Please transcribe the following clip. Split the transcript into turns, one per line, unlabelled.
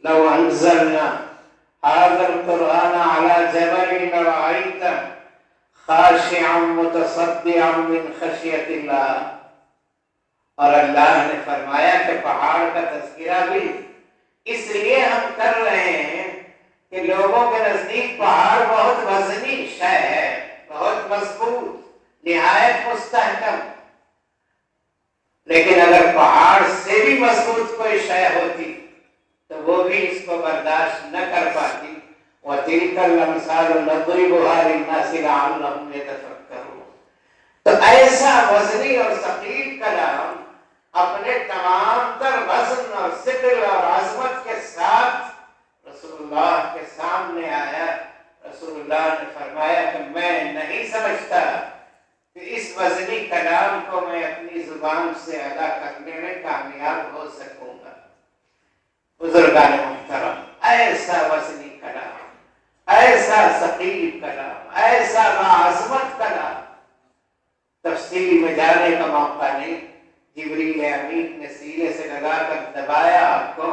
لو انزلنا هذا القرآن على جبل لرأيته خاشعا متصدعا من خشیت اللہ. اور اللہ نے فرمایا کہ پہاڑ کا تذکرہ بھی اس لیے ہم کر رہے ہیں کہ لوگوں کے نزدیک پہاڑ بہت وزنی شے ہے، بہت مضبوط، نہایت مستحکم. لیکن اگر پہاڑ سے بھی مضبوط کوئی شے ہوتی تو وہ بھی اس کو برداشت نہ کر پاتی. وَتِلْكَ الْأَمْثَالُ نَضْرِبُهَا لِلنَّاسِ لَعَلَّهُمْ يَتَفَكَّرُونَ. تو ایسا وزنی اور ثقیل کلام اپنے تمام تر وزن اور ثقل اور عظمت کے ساتھ رسول اللہ کے سامنے آیا. رسول اللہ نے فرمایا کہ میں نہیں سمجھتا کہ اس وزنی کلام کو میں اپنی زبان سے ادا کرنے میں کامیاب ہو سکوں گا. بزرگان محترم، ایسا وزنی کلام، ایسا ثقیل کلام، ایسا باعظمت کلام تفصیل میں جانے کا موقع نہیں. جبریل امین نے سینے سے لگا کر دبایا آپ کو